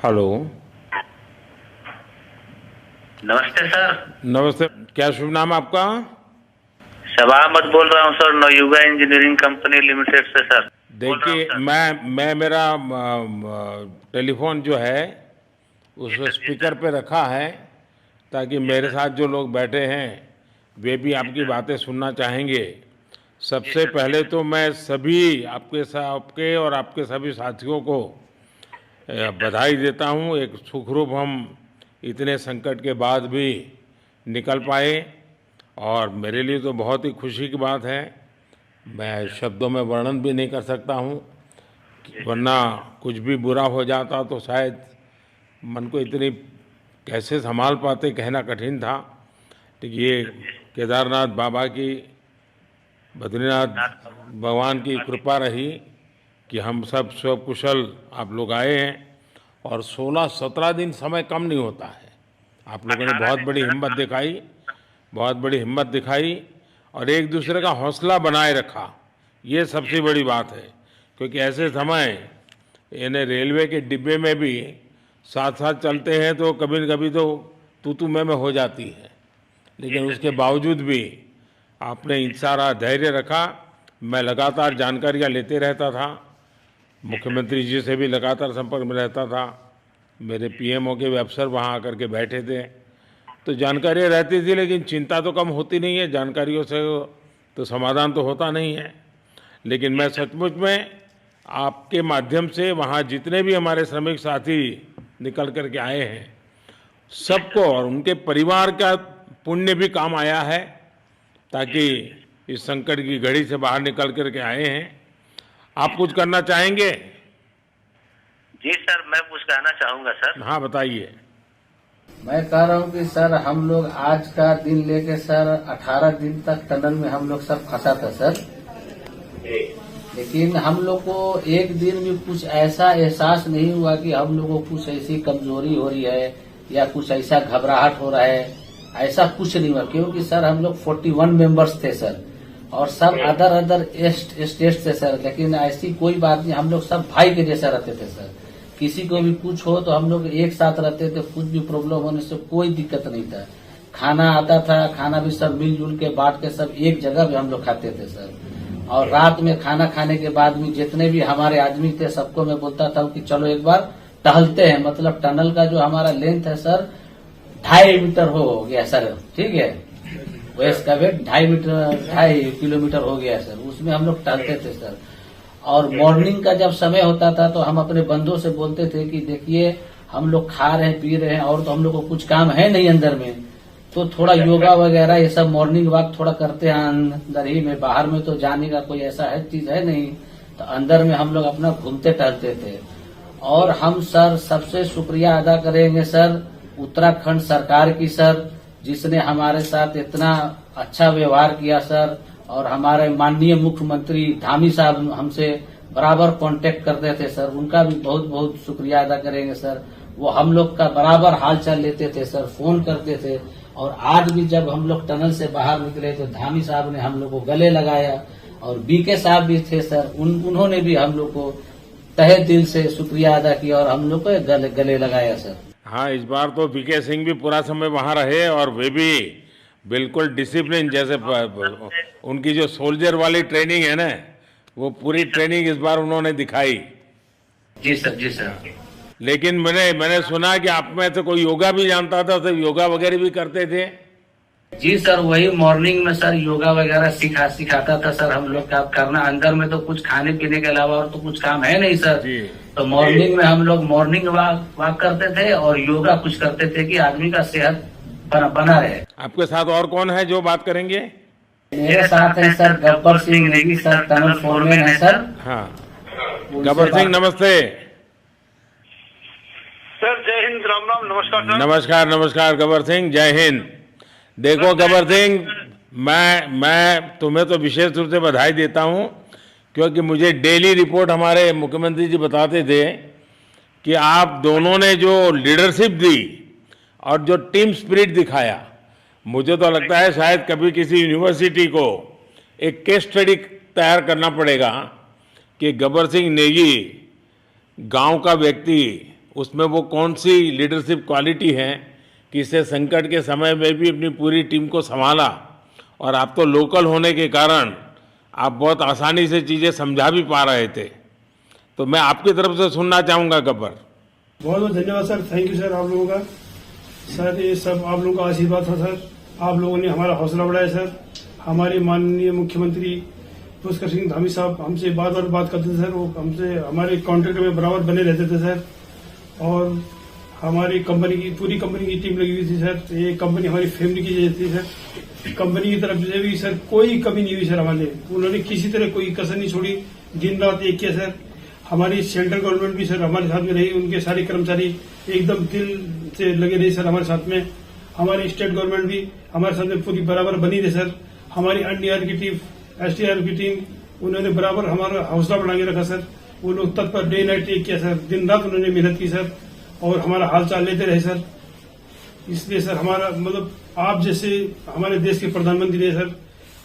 Hello. नमस्ते sir. नमस्ते। क्या शुभ नाम आपका? शबा अहमद बोल रहा हूँ sir, Navayuga engineering company limited से सर बोल रहा हूँ देखिए, सर। मैं मेरा टेलीफोन जो है जी उस सर, जी स्पीकर सर। पे रखा है, ताकि जी मेरे सर, साथ जो लोग बैठे हैं वे भी जी आपकी सर। बातें सुनना चाहेंगे। जी सबसे सर, जी पहले सर। तो मैं सभी आपके और आपके सभी साथियों को जी सर। बधाई देता हूँ। एक सुखरूप हम इतने संकट के बाद भी निकल जी सर। पाए, और जी मेरे लिए तो बहुत ही खुशी की बात है। मैं सर। शब्दों में वर्णन भी नहीं कर सकता हूँ, जी सर। वरना कुछ भी बुरा हो जाता तो शायद मन को इतनी कैसे संभाल पाते, कहना कठिन था। तो जी ये सर। जी सर। केदारनाथ बाबा की, बद्रीनाथ नाथ बाबा भगवान की कृपा की। कृपा रही कि हम सब स्वकुशल आप लोग आए हैं। और 16-17 दिन समय कम नहीं होता है। आप लोगों ने 18 बहुत दिन बड़ी सर। हिम्मत दिखाई, बहुत बड़ी हिम्मत दिखाई, और एक जी दूसरे का सर। हौसला बनाए रखा। ये जी सबसे सर। बड़ी बात है, क्योंकि जी ऐसे सर। समय यानी रेलवे के डिब्बे में भी साथ साथ जी चलते हैं तो कभी न कभी तो तू मैं हो जाती है, जी लेकिन सर। उसके जी सर। बावजूद भी आपने जी सर। सारा धैर्य रखा। मैं लगातार जानकारियाँ लेते रहता था, जी सर। मुख्यमंत्री जी से भी लगातार संपर्क में रहता था, मेरे जी सर। पीएमओ के भी अफसर वहाँ आकर के बैठे थे। तो जानकारियाँ रहती थी, लेकिन चिंता तो कम होती नहीं है, जानकारियों से तो समाधान तो होता नहीं है। लेकिन जी मैं सर। सचमुच में आपके माध्यम से वहाँ जितने भी हमारे श्रमिक साथी निकल कर के आए हैं, जी सबको सर। और उनके परिवार का पुण्य भी काम आया है, जी ताकि सर। इस संकट की घड़ी से बाहर निकल कर के आए हैं। जी आप कुछ सर। करना चाहेंगे? जी सर, मैं कुछ कहना चाहूंगा सर। हाँ, बताइए। मैं कह रहा हूँ कि सर हम लोग आज का दिन लेके सर 18 दिन तक टनल में हम लोग सब फंसा था सर। जी। लेकिन हम लोग को एक दिन भी कुछ ऐसा एहसास नहीं हुआ कि हम लोगों को कुछ ऐसी कमजोरी हो रही है या कुछ ऐसा घबराहट हो रहा है। ऐसा कुछ नहीं हुआ, क्योंकि सर हम लोग 41 मेंबर्स थे सर, और सब अदर अदर स्टेट से सर। लेकिन ऐसी कोई बात नहीं, हम लोग सब भाई के जैसा रहते थे सर। किसी को भी कुछ हो तो हम लोग एक साथ रहते थे, कुछ भी प्रॉब्लम होने से कोई दिक्कत नहीं था। खाना आता था, खाना भी सब मिलजुल के बांट के सब एक जगह भी हम लोग खाते थे सर। और रात में खाना खाने के बाद भी जितने भी हमारे आदमी थे सबको मैं बोलता था कि चलो एक बार टहलते हैं। मतलब टनल का जो हमारा लेंथ है सर 2.5 मीटर हो गया सर, ठीक है। वेस्ट का वेट 2.5 किलोमीटर हो गया सर, उसमें हम लोग टहलते थे सर। और मॉर्निंग का जब समय होता था तो हम अपने बंधुओं से बोलते थे कि देखिए हम लोग खा रहे हैं पी रहे हैं और तो हम लोग को कुछ काम है नहीं अंदर में, तो थोड़ा योगा वगैरह ये सब मॉर्निंग वॉक थोड़ा करते हैं अंदर ही में। बाहर में तो जाने का कोई ऐसा है चीज है नहीं, तो अंदर में हम लोग अपना घूमते टहलते थे। और हम सर सबसे शुक्रिया अदा करेंगे सर उत्तराखंड सरकार की सर, जिसने हमारे साथ इतना अच्छा व्यवहार किया सर। और हमारे माननीय मुख्यमंत्री धामी साहब हमसे बराबर कांटेक्ट करते थे सर, उनका भी बहुत बहुत शुक्रिया अदा करेंगे सर। वो हम लोग का बराबर हालचाल लेते थे सर, फोन करते थे। और आज भी जब हम लोग टनल से बाहर निकले तो धामी साहब ने हम लोग को गले लगाया, और बीके साहब भी थे सर, उन्होंने भी हम लोग को तहे दिल से शुक्रिया अदा किया और हम लोग को गले लगाया सर। हाँ, इस बार तो वीके सिंह भी पूरा समय वहाँ रहे, और वे भी बिल्कुल डिसिप्लिन, जैसे उनकी जो सोल्जर वाली ट्रेनिंग है ना, वो पूरी ट्रेनिंग इस बार उन्होंने दिखाई। जी सर। जी सर। लेकिन मैंने सुना कि आप में से कोई योगा भी जानता था, तो योगा वगैरह भी करते थे। जी सर, वही मॉर्निंग में सर योगा वगैरह सिखाता था सर हम लोग का करना। अंदर में तो कुछ खाने पीने के अलावा और तो कुछ काम है नहीं सर। जी। तो मॉर्निंग में हम लोग मॉर्निंग वॉक करते थे और योगा कुछ करते थे कि आदमी का सेहत बना रहे। आपके साथ और कौन है जो बात करेंगे? मेरे साथ है sir Gabbar Singh Negi sir, tunnel foreman है सर। हाँ, उनसे गब्बर सिंह बात- नमस्ते। सर जय हिंद, राम राम, नमस्कार सर। नमस्कार नमस्कार गब्बर सिंह, जय हिंद। देखो गब्बर सिंह, मैं तुम्हें तो विशेष रूप से बधाई देता हूँ, क्योंकि मुझे डेली रिपोर्ट हमारे मुख्यमंत्री जी बताते थे कि आप दोनों ने जो लीडरशिप दी और जो टीम स्पिरिट दिखाया, मुझे तो लगता है शायद कभी किसी यूनिवर्सिटी को एक केस स्टडी तैयार करना पड़ेगा कि गब्बर सिंह नेगी गांव का व्यक्ति उसमें वो कौन सी लीडरशिप क्वालिटी है कि इसे संकट के समय में भी अपनी पूरी टीम को संभाला, और आप तो लोकल होने के कारण आप बहुत आसानी से चीज़ें समझा भी पा रहे थे। तो मैं आपकी तरफ से सुनना चाहूँगा गब्बर। बहुत बहुत धन्यवाद सर, थैंक यू सर आप लोगों का। सर ये सब आप लोगों का आशीर्वाद था सर, आप लोगों ने हमारा हौसला बढ़ाया सर। हमारे माननीय मुख्यमंत्री पुष्कर सिंह धामी साहब हमसे बार बात करते थे सर, वो हमसे हमारे कॉन्ट्रैक्ट में बराबर बने रहते थे सर। और हमारी कंपनी की पूरी कंपनी की टीम लगी हुई थी सर, ये कंपनी हमारी फैमिली की जैसी थी सर। कंपनी की तरफ से भी सर कोई कमी नहीं हुई सर हमारे, उन्होंने किसी तरह कोई कसर नहीं छोड़ी, दिन रात एक किया सर। हमारी सेंट्रल गवर्नमेंट भी सर हमारे साथ में रही, उनके सारे कर्मचारी एकदम दिल से लगे रहे सर हमारे साथ में। हमारी स्टेट गवर्नमेंट भी हमारे साथ में पूरी बराबर बनी रही सर। हमारी एनडीआर की टीम, एसडीआर की टीम, उन्होंने बराबर हमारा हौसला बढ़ा के रखा सर। वो लोग तत्पर डे नाइट एक किया सर, दिन रात उन्होंने मेहनत की सर और हमारा हालचाल लेते रहे सर। इसलिए सर हमारा मतलब आप जैसे हमारे देश के प्रधानमंत्री है सर,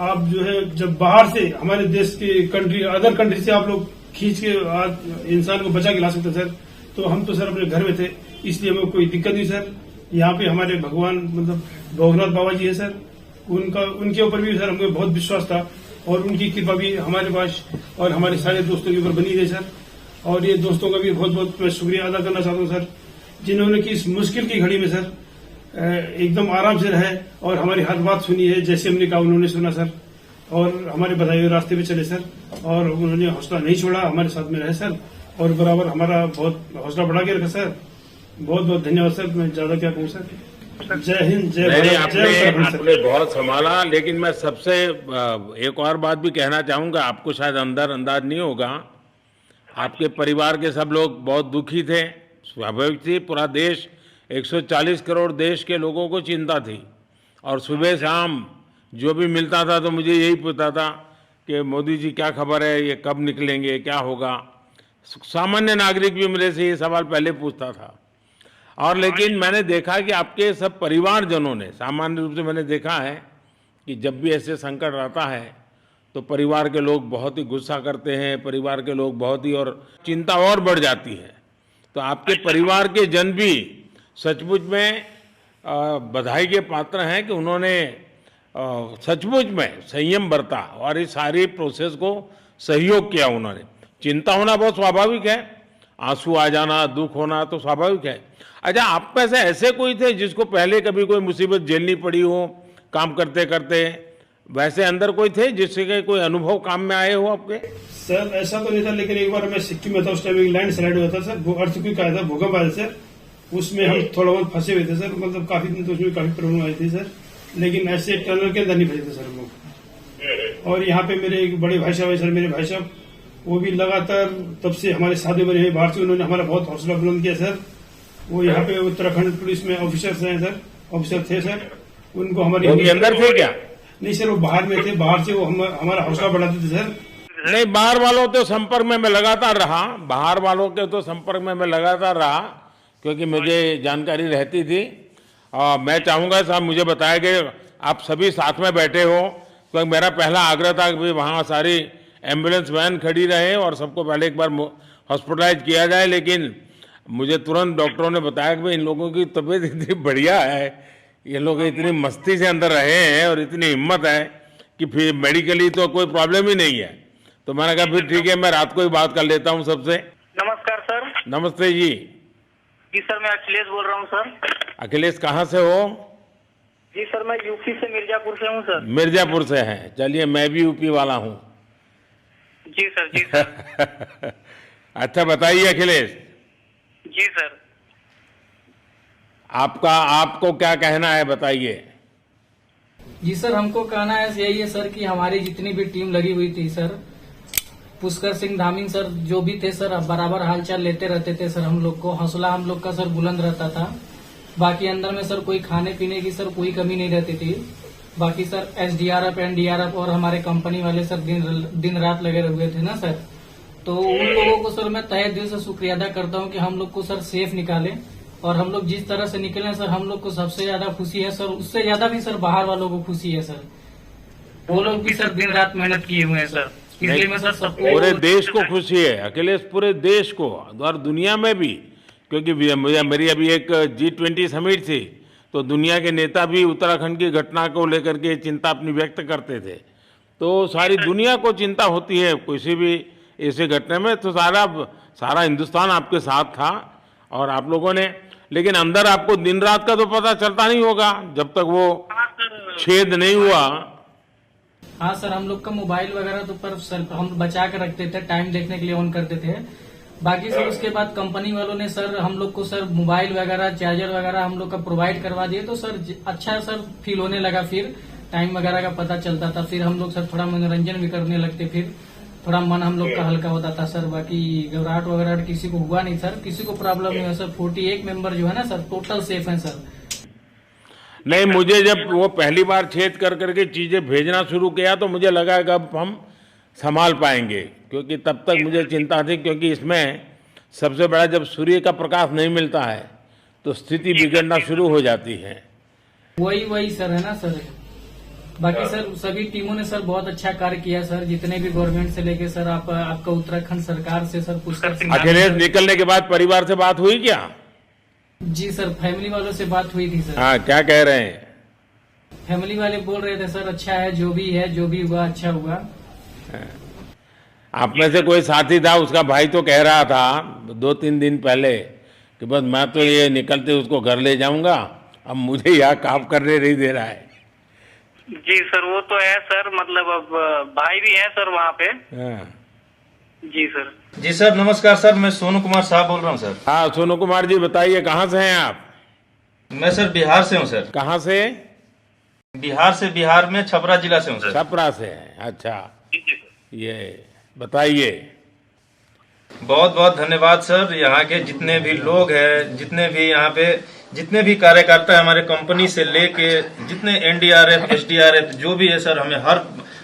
आप जो है जब बाहर से हमारे देश के कंट्री अदर कंट्री से आप लोग खींच के इंसान को बचा के ला सकते सर, तो हम तो सर अपने घर में थे, इसलिए हमें कोई दिक्कत नहीं सर। यहाँ पे हमारे भगवान मतलब भोगनाथ बाबा जी है सर, उनके ऊपर भी सर हमें बहुत विश्वास था और उनकी कृपा भी हमारे पास और हमारे सारे दोस्तों के ऊपर बनी रही सर। और ये दोस्तों का भी बहुत बहुत मैं शुक्रिया अदा करना चाहता हूँ सर, जिन्होंने कि इस मुश्किल की घड़ी में सर एकदम आराम से रहे और हमारी हर बात सुनी है, जैसे हमने कहा उन्होंने सुना सर और हमारे बताए हुए रास्ते पे चले सर। और उन्होंने हौसला नहीं छोड़ा, हमारे साथ में रहे सर और बराबर हमारा बहुत हौसला बढ़ा के रखा सर। बहुत बहुत धन्यवाद सर, मैं ज्यादा क्या कहूँ सर। जय हिंद, जय भारत, जय उत्तराखंड सर। आपने बहुत संभाला, लेकिन मैं सबसे एक और बात भी कहना चाहूँगा, आपको शायद अंदाज नहीं होगा, आपके परिवार के सब लोग बहुत दुखी थे, स्वाभाविक थी। पूरा देश 140 करोड़ देश के लोगों को चिंता थी और सुबह शाम जो भी मिलता था तो मुझे यही पूछता था कि मोदी जी क्या खबर है, ये कब निकलेंगे, क्या होगा। सामान्य नागरिक भी मेरे से ये सवाल पहले पूछता था। और लेकिन मैंने देखा कि आपके सब परिवारजनों ने, सामान्य रूप से मैंने देखा है कि जब भी ऐसे संकट आता है तो परिवार के लोग बहुत ही गुस्सा करते हैं, परिवार के लोग बहुत ही, और चिंता और बढ़ जाती है। तो आपके परिवार के जन भी सचमुच में बधाई के पात्र हैं कि उन्होंने सचमुच में संयम बरता और इस सारी प्रोसेस को सहयोग किया उन्होंने। चिंता होना बहुत स्वाभाविक है, आंसू आ जाना, दुख होना तो स्वाभाविक है। अच्छा, आप में से ऐसे कोई थे जिसको पहले कभी कोई मुसीबत झेलनी पड़ी हो काम करते करते, वैसे अंदर कोई थे जिससे कोई अनुभव काम में आए हो आपके? सर ऐसा तो नहीं था, लेकिन एक बार मैं सिक्किम में था, उस टाइम एक लैंड स्लाइड हुआ था सर, अर्थक्वेक आया था, भूकंप आया सर, उसमें हम थोड़ा बहुत फंसे हुए थे सर, मतलब काफी दिन तो उसमें काफी प्रॉब्लम आई थी सर, लेकिन ऐसे टनल के अंदर नहीं फंसे थे सर हम लोग। और यहाँ पे मेरे एक बड़े भाई साहब है सर, मेरे भाई साहब वो भी लगातार तब से हमारे साथ बने हुए बाहर से, उन्होंने हमारा बहुत हौसला बुलंद किया सर। वो यहाँ पे उत्तराखंड पुलिस में ऑफिसर्स हैं सर, ऑफिसर थे सर, उनको हमारे अंदर थे क्या? नहीं सर, वो बाहर में थे, बाहर से वो हमारा हौसला बढ़ाते थे सर। नहीं, बाहर वालों के संपर्क में मैं लगातार रहा, बाहर वालों के तो संपर्क में मैं लगातार रहा क्योंकि मुझे जानकारी रहती थी। और मैं चाहूँगा साहब मुझे बताया कि आप सभी साथ में बैठे हो, क्योंकि मेरा पहला आग्रह था कि वहाँ सारी एम्बुलेंस वैन खड़ी रहे और सबको पहले एक बार हॉस्पिटलाइज किया जाए, लेकिन मुझे तुरंत डॉक्टरों ने बताया कि भाई इन लोगों की तबीयत इतनी बढ़िया है, ये लोग इतनी मस्ती से अंदर रहे हैं और इतनी हिम्मत है कि फिर मेडिकली तो कोई प्रॉब्लम ही नहीं है। तो मैंने कहा फिर ठीक है, मैं रात को ही बात कर लेता हूँ सबसे। नमस्कार सर। नमस्ते जी। जी सर, मैं अखिलेश बोल रहा हूँ सर। अखिलेश कहाँ से हो? जी सर, मैं यूपी से मिर्जापुर से हूँ सर। मिर्जापुर से हैं, चलिए मैं भी यूपी वाला हूँ। जी सर, जी सर। अच्छा बताइए अखिलेश। जी सर। आपको क्या कहना है, बताइए। जी सर, हमको कहना है यही है सर कि हमारी जितनी भी टीम लगी हुई थी सर, पुष्कर सिंह धामी सर जो भी थे सर, बराबर हालचाल लेते रहते थे सर। हम लोग को हौसला हम लोग का सर बुलंद रहता था। बाकी अंदर में सर कोई खाने पीने की सर कोई कमी नहीं रहती थी। बाकी सर एसडीआरएफ, एनडीआरएफ और हमारे कंपनी वाले सर दिन रात लगे हुए थे ना सर, तो उन लोगों को सर मैं तहे दिल से शुक्रिया अदा करता हूँ कि हम लोग को सर सेफ निकाले। और हम लोग जिस तरह से निकले सर, हम लोग को सबसे ज्यादा खुशी है सर, उससे ज्यादा भी सर बाहर वालों को खुशी है सर। वो लोग भी सर दिन रात मेहनत किए हुए हैं सर, इसलिए मैं सर सबको, पूरे देश को खुशी है अखिलेश, पूरे देश को और दुनिया में भी क्योंकि मेरी अभी एक G20 समिट थी, तो दुनिया के नेता भी उत्तराखंड की घटना को लेकर के चिंता अपनी व्यक्त करते थे। तो सारी दुनिया को चिंता होती है किसी भी ऐसे घटना में, तो सारा हिंदुस्तान आपके साथ था और आप लोगों ने, लेकिन अंदर आपको दिन रात का तो पता चलता नहीं होगा जब तक वो छेद नहीं हुआ। हाँ सर, हम लोग का मोबाइल वगैरह तो पर सर हम बचा कर रखते थे, टाइम देखने के लिए ऑन करते थे। बाकी सर उसके बाद कंपनी वालों ने सर हम लोग को सर मोबाइल वगैरह, चार्जर वगैरह हम लोग का प्रोवाइड करवा दिए, तो सर अच्छा सर फील होने लगा। फिर टाइम वगैरह का पता चलता था, फिर हम लोग सर थोड़ा मनोरंजन भी करने लगते, फिर थोड़ा मन हम लोग का हल्का होता था सर। बाकी घबराहट वगैरह किसी को हुआ नहीं सर, किसी को प्रॉब्लम नहीं हुआ सर। 48 मेंबर जो है ना सर, टोटल सेफ हैं सर। नहीं, मुझे जब वो पहली बार छेद कर करके चीजें भेजना शुरू किया तो मुझे लगा कि अब हम संभाल पाएंगे, क्योंकि तब तक मुझे चिंता थी, क्योंकि इसमें सबसे बड़ा जब सूर्य का प्रकाश नहीं मिलता है तो स्थिति बिगड़ना शुरू हो जाती है। वही सर है ना सर। बाकी सर सभी टीमों ने सर बहुत अच्छा कार्य किया सर, जितने भी गवर्नमेंट से लेके सर आपका उत्तराखंड सरकार से सर पुष्कर सिंह। अखिलेश निकलने के बाद परिवार से बात हुई क्या? जी सर, फैमिली वालों से बात हुई थी सर। हाँ, क्या कह रहे हैं? फैमिली वाले बोल रहे थे सर अच्छा है, जो भी हुआ अच्छा हुआ। आप में से कोई साथी था, उसका भाई तो कह रहा था 2-3 दिन पहले कि बस मैं तो ये निकलते उसको घर ले जाऊंगा, अब मुझे यहाँ काम करने नहीं दे रहा है। जी सर, वो तो है सर, मतलब अब भाई भी है सर वहाँ पे। हाँ। जी सर। जी सर, नमस्कार सर, मैं सोनू कुमार साहब बोल रहा हूँ सर। हाँ, सोनू कुमार जी बताइए, कहाँ से हैं आप? मैं सर बिहार से हूँ सर। कहाँ से? बिहार में छपरा जिला से हूँ सर। छपरा से हैं, अच्छा। ये बताइए। बहुत बहुत धन्यवाद सर। यहाँ के जितने भी लोग हैं, जितने भी यहाँ पे जितने भी कार्यकर्ता है हमारे कंपनी से लेके, जितने NDRF SDRF जो भी है सर, हमें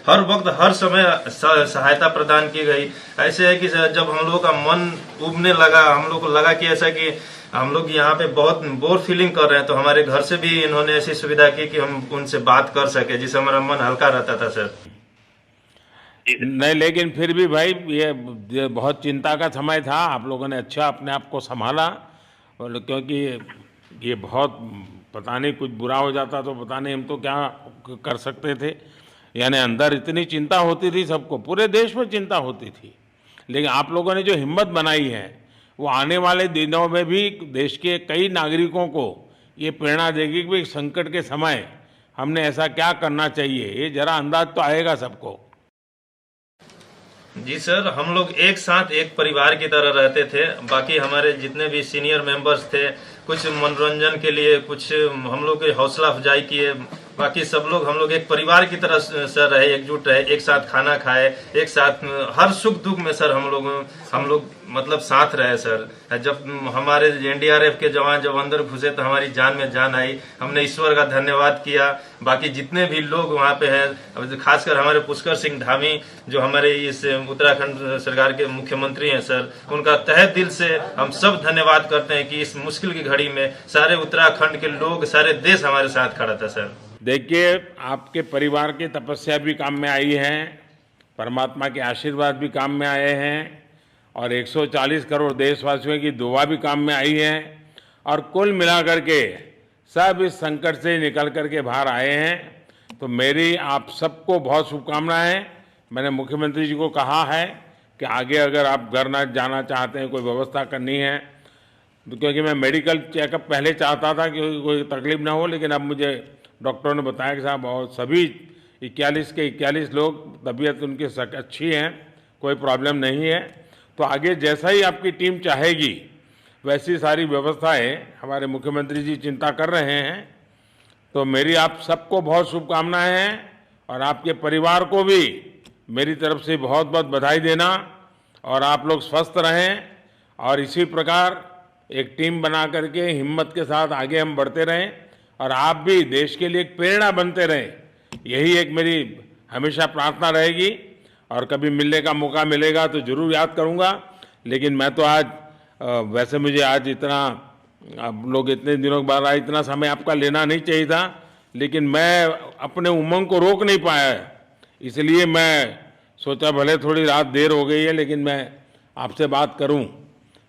हर वक्त हर समय सहायता प्रदान की गई। ऐसे है कि सर जब हम लोगों का मन उबने लगा, हम लोग को लगा कि ऐसा कि हम लोग यहाँ पे बहुत बोर फीलिंग कर रहे हैं, तो हमारे घर से भी इन्होंने ऐसी सुविधा की कि हम उनसे बात कर सके, जिससे हमारा मन हल्का रहता था सर। नहीं, लेकिन फिर भी भाई ये बहुत चिंता का समय था, आप लोगों ने अच्छा अपने आप को संभाला, और क्योंकि ये बहुत पता नहीं कुछ बुरा हो जाता तो पता नहीं हम तो क्या कर सकते थे। यानी अंदर इतनी चिंता होती थी, सबको, पूरे देश में चिंता होती थी, लेकिन आप लोगों ने जो हिम्मत बनाई है वो आने वाले दिनों में भी देश के कई नागरिकों को ये प्रेरणा देगी कि संकट के समय हमने ऐसा क्या करना चाहिए, ये जरा अंदाज तो आएगा सबको। जी सर, हम लोग एक साथ एक परिवार की तरह रहते थे। बाकी हमारे जितने भी सीनियर मेंबर्स थे, कुछ मनोरंजन के लिए, कुछ हम लोग के हौसला अफजाई किए। बाकी सब लोग हम लोग एक परिवार की तरह सर रहे, एकजुट रहे, एक साथ खाना खाए, एक साथ हर सुख दुख में सर हम लोग मतलब साथ रहे सर। जब हमारे NDRF के जवान जब अंदर घुसे तो हमारी जान में जान आई, हमने ईश्वर का धन्यवाद किया। बाकी जितने भी लोग वहाँ पे हैं, खासकर हमारे पुष्कर सिंह धामी जो हमारे इस उत्तराखंड सरकार के मुख्यमंत्री हैं सर, उनका तहे दिल से हम सब धन्यवाद करते हैं कि इस मुश्किल की घड़ी में सारे उत्तराखंड के लोग, सारे देश हमारे साथ खड़ा था सर। देखिए, आपके परिवार की तपस्या भी काम में आई है, परमात्मा के आशीर्वाद भी काम में आए हैं, और 140 करोड़ देशवासियों की दुआ भी काम में आई है, और कुल मिलाकर के सब इस संकट से निकल करके बाहर आए हैं। तो मेरी आप सबको बहुत शुभकामनाएं। मैंने मुख्यमंत्री जी को कहा है कि आगे अगर आप घर ना जाना चाहते हैं, कोई व्यवस्था करनी है, तो क्योंकि मैं मेडिकल चेकअप पहले चाहता था कि कोई तकलीफ ना हो, लेकिन अब मुझे डॉक्टरों ने बताया कि साहब और सभी 41 के 41 लोग तबीयत उनकी अच्छी है, कोई प्रॉब्लम नहीं है। तो आगे जैसा ही आपकी टीम चाहेगी वैसी सारी व्यवस्थाएं हमारे मुख्यमंत्री जी चिंता कर रहे हैं। तो मेरी आप सबको बहुत शुभकामनाएं हैं, और आपके परिवार को भी मेरी तरफ से बहुत बहुत बधाई देना, और आप लोग स्वस्थ रहें, और इसी प्रकार एक टीम बना करके हिम्मत के साथ आगे हम बढ़ते रहें, और आप भी देश के लिए एक प्रेरणा बनते रहें। यही एक मेरी हमेशा प्रार्थना रहेगी, और कभी मिलने का मौका मिलेगा तो जरूर याद करूंगा। लेकिन मैं तो आज वैसे मुझे आज इतना, आप लोग इतने दिनों के बाद आए, इतना समय आपका लेना नहीं चाहिए था, लेकिन मैं अपने उमंग को रोक नहीं पाया, इसलिए मैं सोचा भले थोड़ी रात देर हो गई है लेकिन मैं आपसे बात करूं।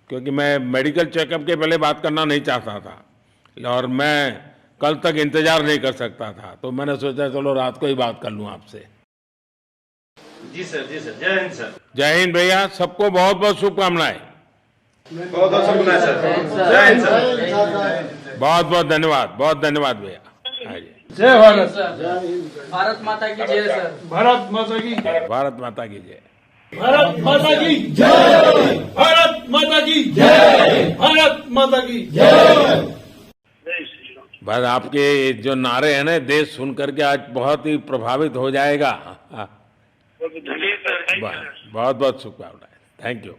क्योंकि मैं मेडिकल चेकअप के पहले बात करना नहीं चाहता था और मैं कल तक इंतजार नहीं कर सकता था, तो मैंने सोचा चलो रात को ही बात कर लूं आपसे। जी सर, जय हिंद सर। जय हिंद भैया, सबको बहुत बहुत शुभकामनाएं। बहुत बहुत शुभकामनाएं सर। जय हिंद सर। बहुत बहुत धन्यवाद, बहुत धन्यवाद भैया। हाँ जी। जय भारत। भारत माता की जय सर। भारत माता की भारत माता की जय। भारत माता की जय। भारत माता की जय। भारत माता की जय। बस आपके जो नारे हैं ना, देश सुन करके आज बहुत ही प्रभावित हो जाएगा। जी सर, बहुत बहुत शुभकामनाएं। Thank you.